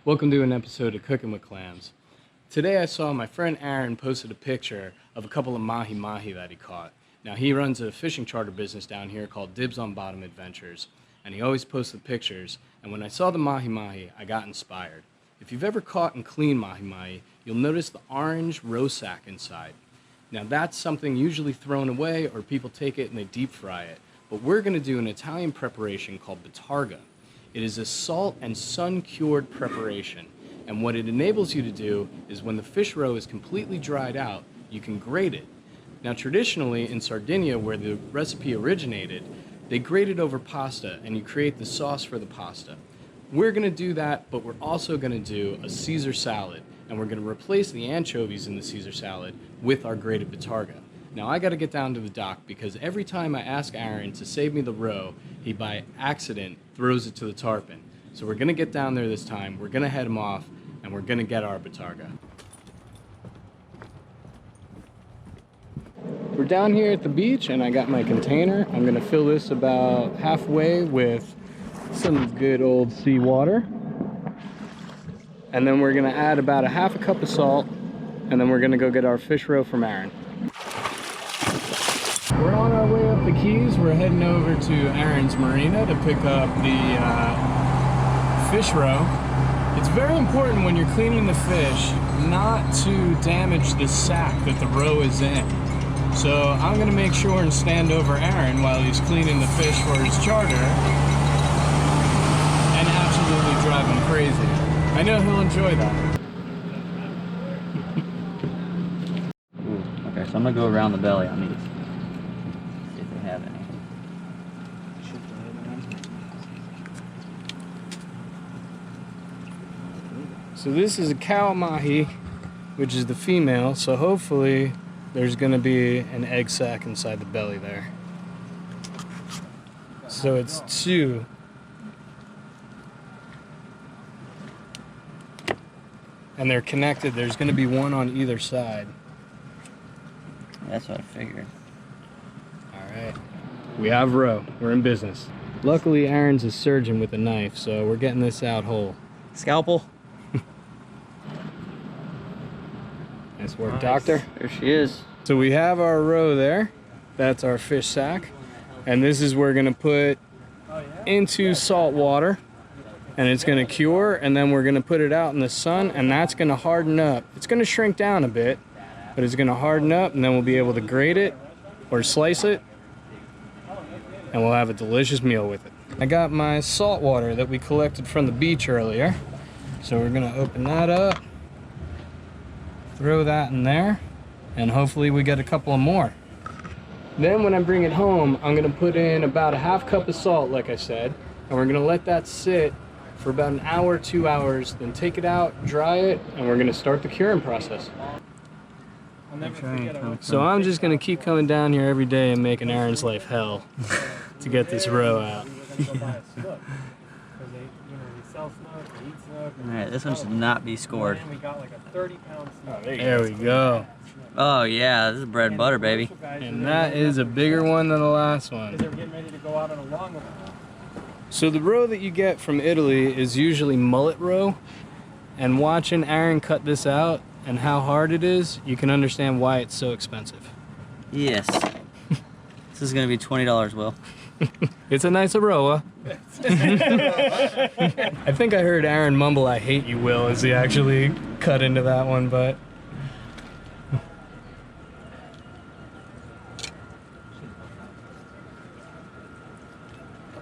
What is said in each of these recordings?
Welcome to an episode of Cooking with Clams. Today I saw my friend Aaron posted a picture of a couple of mahi-mahi that he caught. Now he runs a fishing charter business down here called Dibs on Bottom Adventures, and he always posts the pictures, and when I saw the mahi-mahi, I got inspired. If you've ever caught and cleaned mahi-mahi, you'll notice the orange roe sack inside. Now that's something usually thrown away or people take it and they deep fry it, but we're going to do an Italian preparation called botarga. It is a salt and sun-cured preparation, and what it enables you to do is when the fish roe is completely dried out, you can grate it. Now traditionally in Sardinia, where the recipe originated, they grate it over pasta and you create the sauce for the pasta. We're going to do that, but we're also going to do a Caesar salad, and we're going to replace the anchovies in the Caesar salad with our grated botarga. Now I got to get down to the dock because every time I ask Aaron to save me the roe, he by accident throws it to the tarpon. So we're going to get down there this time, we're going to head him off, and we're going to get our botarga. We're down here at the beach and I got my container. I'm going to fill this about halfway with some good old seawater. And then we're going to add about a half a cup of salt, and then we're going to go get our fish roe from Aaron. We're on our way up the Keys. We're heading over to Aaron's marina to pick up the fish roe. It's very important when you're cleaning the fish not to damage the sack that the roe is in. So I'm going to make sure and stand over Aaron while he's cleaning the fish for his charter and absolutely drive him crazy. I know he'll enjoy that. Ooh, okay, so I'm going to go around the belly on these. See if they have any. So this is a cow mahi, which is the female, so hopefully there's going to be an egg sac inside the belly there. So it's two. And they're connected. There's going to be one on either side. That's what I figured. Alright. We have roe. We're in business. Luckily Aaron's a surgeon with a knife, so we're getting this out whole. Scalpel. Nice work, doctor. There she is. So we have our roe there. That's our fish sack. And this is we're going to put into salt water. And it's going to cure, and then we're going to put it out in the sun, and that's going to harden up. It's going to shrink down a bit, but it's going to harden up, and then we'll be able to grate it or slice it, and we'll have a delicious meal with it. I got my salt water that we collected from the beach earlier, so we're going to open that up, throw that in there, and hopefully we get a couple of more. Then when I bring it home, I'm going to put in about a half cup of salt, like I said, and we're going to let that sit for about an hour, 2 hours, then take it out, dry it, and we're going to start the curing process. So I'm just going to keep coming down here every day and making Aaron's life hell to get this roe out. Alright, this one should not be scored. There we go. Oh yeah, this is bread and butter, baby. And that is a bigger one than the last one. So the roe that you get from Italy is usually mullet roe, and watching Aaron cut this out and how hard it is, you can understand why it's so expensive. Yes. This is going to be $20, Will. It's a nice Aroa. I think I heard Aaron mumble, "I hate you, Will," as he actually cut into that one, but...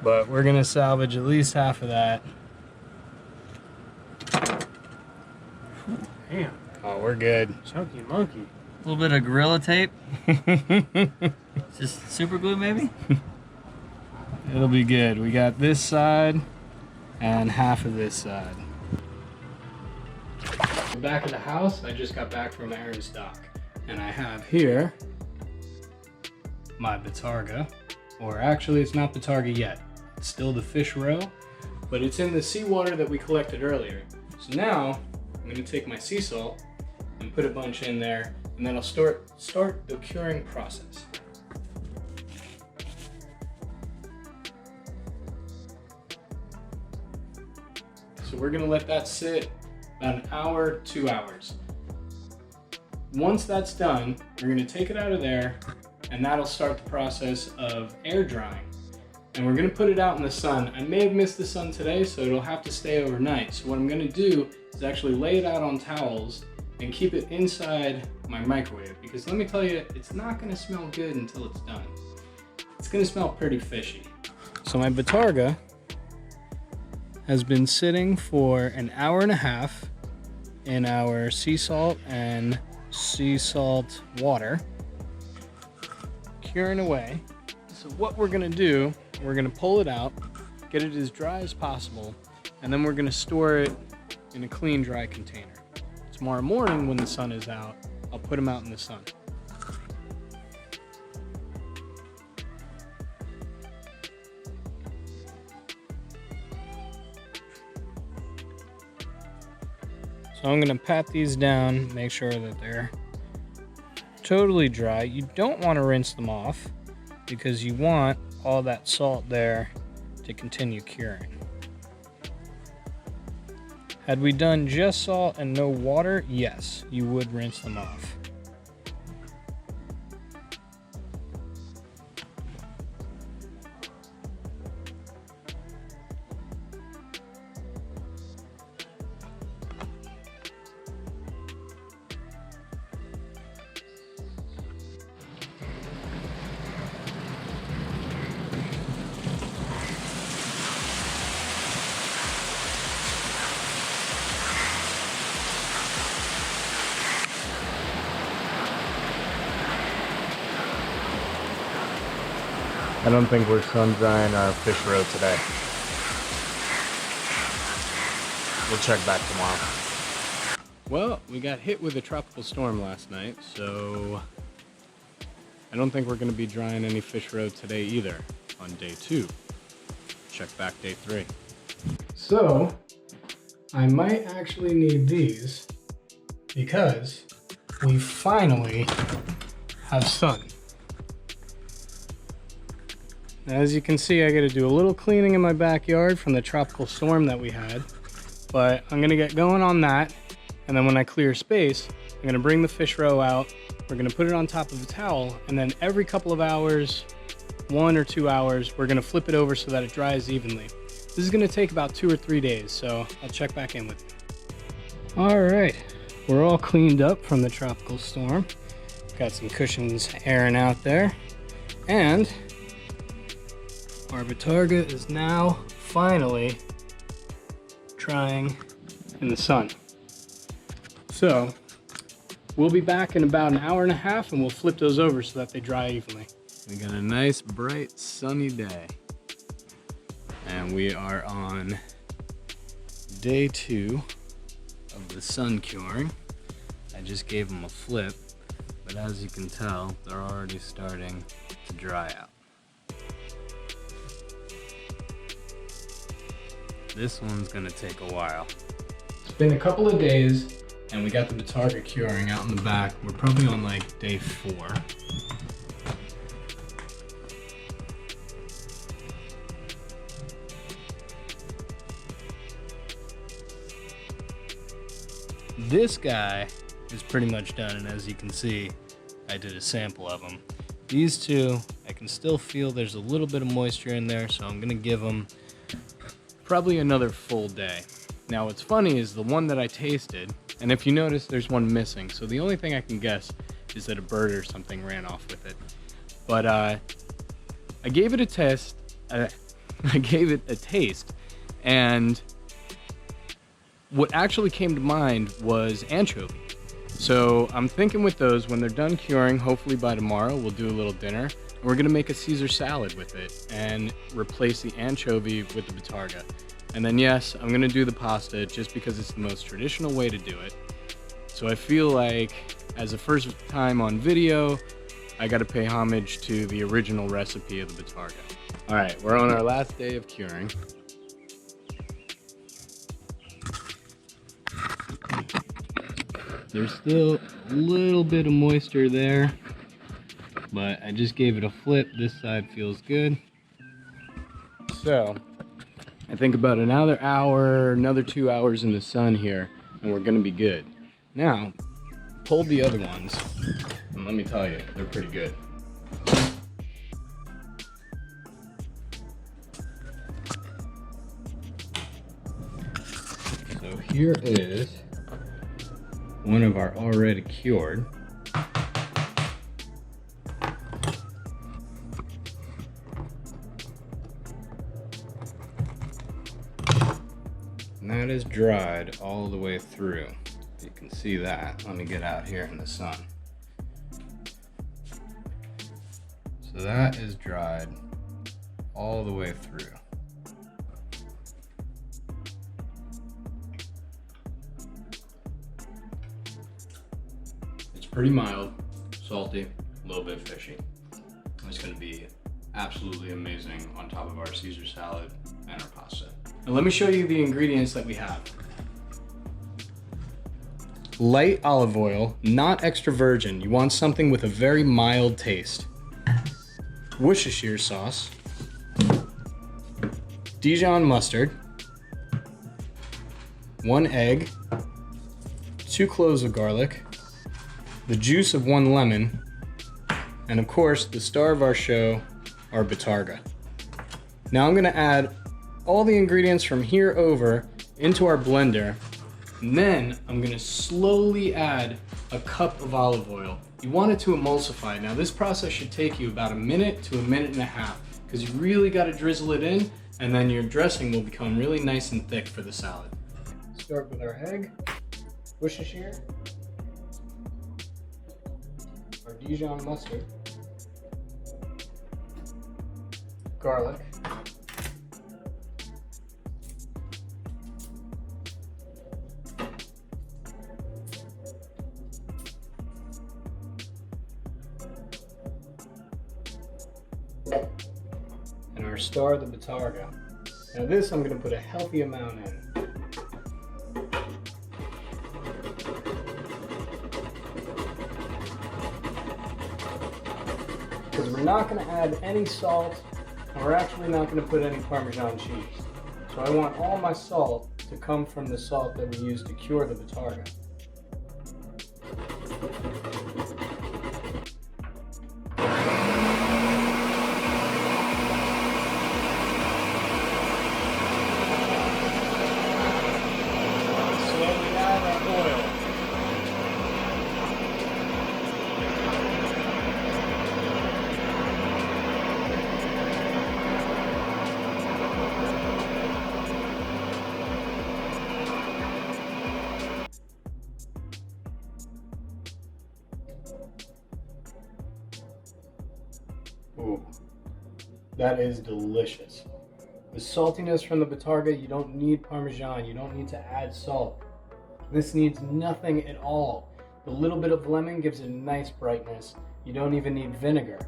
But we're gonna salvage at least half of that. Damn. Oh, we're good. Chunky monkey. A little bit of Gorilla Tape. Just super glue, maybe? It'll be good. We got this side and half of this side. We're back at the house. I just got back from Aaron's dock, and I have here my botarga, or actually it's not botarga yet. It's still the fish roe, but it's in the seawater that we collected earlier. So now I'm going to take my sea salt and put a bunch in there, and then I'll start the curing process. So So we're gonna let that sit about an hour, 2 hours. Once that's done, we're gonna take it out of there, and that'll start the process of air drying. And we're gonna put it out in the sun. I may have missed the sun today, so it'll have to stay overnight. So what I'm gonna do is actually lay it out on towels and keep it inside my microwave, because let me tell you, it's not gonna smell good until it's done. It's gonna smell pretty fishy. So my botarga has been sitting for an hour and a half in our sea salt and sea salt water, curing away. So what we're gonna do, we're gonna pull it out, get it as dry as possible, and then we're gonna store it in a clean, dry container. Tomorrow morning when the sun is out, I'll put them out in the sun. So I'm gonna pat these down, make sure that they're totally dry. You don't want to rinse them off because you want all that salt there to continue curing. Had we done just salt and no water, yes, you would rinse them off. I don't think we're sun drying our fish roe today. We'll check back tomorrow. Well, we got hit with a tropical storm last night, so I don't think we're going to be drying any fish roe today either on day 2. Check back day 3. So, I might actually need these because we finally have sun. Now, as you can see, I got to do a little cleaning in my backyard from the tropical storm that we had, but I'm going to get going on that, and then when I clear space, I'm going to bring the fish roe out, we're going to put it on top of a towel, and then every couple of hours, 1 or 2 hours, we're going to flip it over so that it dries evenly. This is going to take about 2 or 3 days, so I'll check back in with you. All right, we're all cleaned up from the tropical storm. Got some cushions airing out there, and our botarga is now finally drying in the sun. So we'll be back in about an hour and a half and we'll flip those over so that they dry evenly. We got a nice bright sunny day and we are on day 2 of the sun curing. I just gave them a flip, but as you can tell, they're already starting to dry out. This one's gonna take a while. It's been a couple of days and we got the botarga curing out in the back. We're probably on like day 4. This guy is pretty much done, and as you can see, I did a sample of them. These two, I can still feel there's a little bit of moisture in there, so I'm gonna give them probably another full day. Now what's funny is the one that I tasted, and if you notice there's one missing, so the only thing I can guess is that a bird or something ran off with it. But I gave it a test, I gave it a taste, and what actually came to mind was anchovy. So I'm thinking with those, when they're done curing, hopefully by tomorrow, we'll do a little dinner. We're gonna make a Caesar salad with it and replace the anchovy with the botarga. And then yes, I'm gonna do the pasta just because it's the most traditional way to do it. So I feel like as a first time on video, I gotta pay homage to the original recipe of the botarga. All right, we're on our last day of curing. There's still a little bit of moisture there, but I just gave it a flip. This side feels good. So I think about another hour, another 2 hours in the sun here, and we're gonna be good. Now, pulled the other ones, and let me tell you, they're pretty good. So here is one of our already cured. And that is dried all the way through. You can see that. Let me get out here in the sun. So that is dried all the way through. It's pretty mild, salty, a little bit fishy. It's going to be absolutely amazing on top of our Caesar salad and our pasta. Now let me show you the ingredients that we have. Light olive oil, not extra virgin. You want something with a very mild taste. Worcestershire sauce, Dijon mustard, 1 egg, 2 cloves of garlic, the juice of 1 lemon, and of course the star of our show, our botarga. Now I'm going to add all the ingredients from here over into our blender, and then I'm going to slowly add a cup of olive oil. You want it to emulsify. Now this process should take you about 1 minute to 1.5 minutes because you really got to drizzle it in, and then your dressing will become really nice and thick for the salad. Start with our egg, Worcestershire, our Dijon mustard, garlic, and our star, the botarga. Now this I'm going to put a healthy amount in. Because we're not going to add any salt, and we're actually not going to put any Parmesan cheese. So I want all my salt to come from the salt that we use to cure the botarga. Ooh, that is delicious. The saltiness from the botarga, you don't need Parmesan, you don't need to add salt. This needs nothing at all. The little bit of lemon gives it a nice brightness. You don't even need vinegar.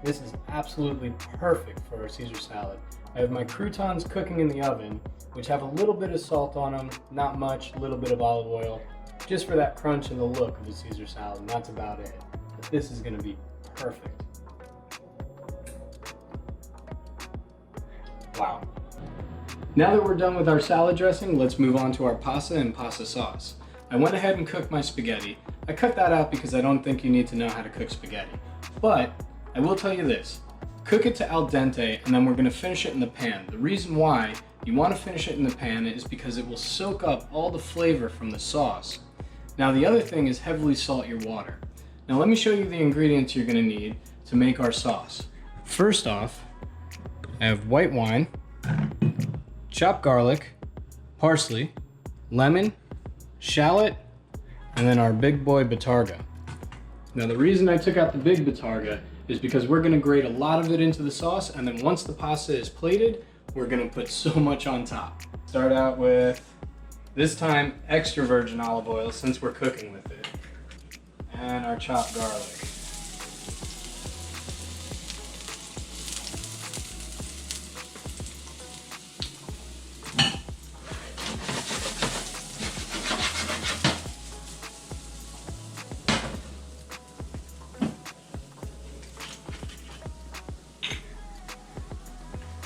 This is absolutely perfect for our Caesar salad. I have my croutons cooking in the oven, which have a little bit of salt on them, not much, a little bit of olive oil, just for that crunch and the look of the Caesar salad, and that's about it. But this is gonna be perfect. Wow. Now that we're done with our salad dressing, let's move on to our pasta and pasta sauce. I went ahead and cooked my spaghetti. I cut that out because I don't think you need to know how to cook spaghetti. But I will tell you this, cook it to al dente and then we're gonna finish it in the pan. The reason why you wanna finish it in the pan is because it will soak up all the flavor from the sauce. Now the other thing is heavily salt your water. Now let me show you the ingredients you're gonna need to make our sauce. First off, I have white wine, chopped garlic, parsley, lemon, shallot, and then our big boy botarga. Now the reason I took out the big botarga is because we're gonna grate a lot of it into the sauce, and then once the pasta is plated, we're gonna put so much on top. Start out with, this time, extra virgin olive oil since we're cooking with it, and our chopped garlic.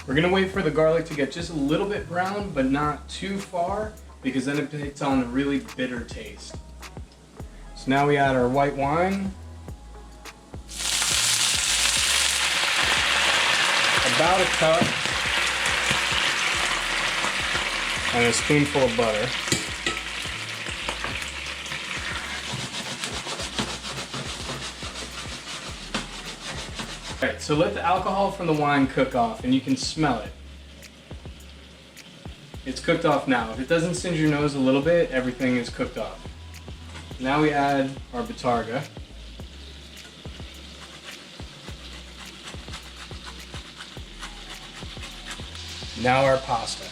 We're gonna wait for the garlic to get just a little bit brown, but not too far, because then it takes on a really bitter taste. So now we add our white wine. About a cup. And a spoonful of butter. Alright, so let the alcohol from the wine cook off, and you can smell it. It's cooked off now. If it doesn't singe your nose a little bit, everything is cooked off. Now we add our botarga. Now our pasta.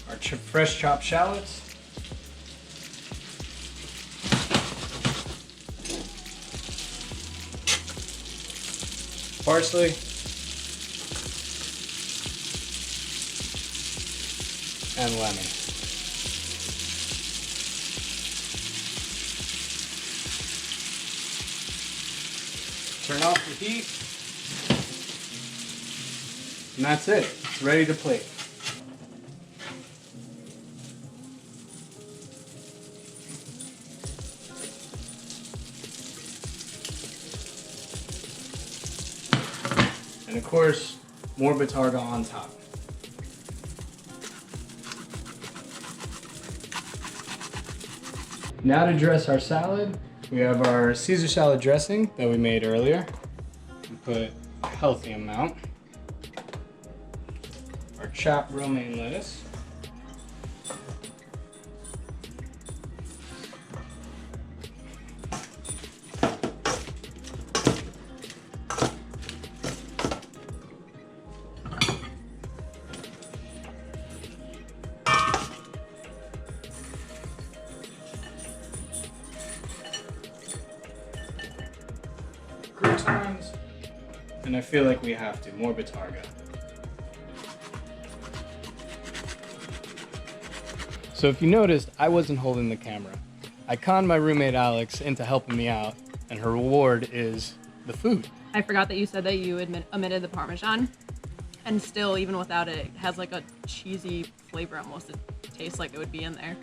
Our fresh chopped shallots. Parsley. And lemon. Turn off the heat. And that's it. It's ready to plate. And of course, more botarga on top. Now to dress our salad, we have our Caesar salad dressing that we made earlier. We put a healthy amount. Our chopped romaine lettuce. Croutons, and I feel like we have to, more botarga. So if you noticed, I wasn't holding the camera. I conned my roommate Alex into helping me out, and her reward is the food. I forgot that you said that you omitted the Parmesan, and still, even without it, it has like a cheesy flavor almost. It tastes like it would be in there.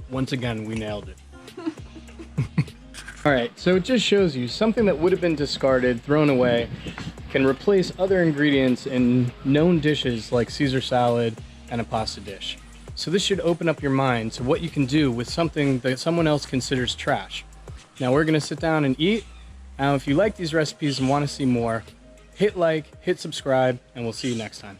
Once again, we nailed it. All right, so it just shows you something that would have been discarded, thrown away, can replace other ingredients in known dishes like Caesar salad and a pasta dish. So this should open up your mind to what you can do with something that someone else considers trash. Now we're gonna sit down and eat. Now if you like these recipes and wanna see more, hit like, hit subscribe, and we'll see you next time.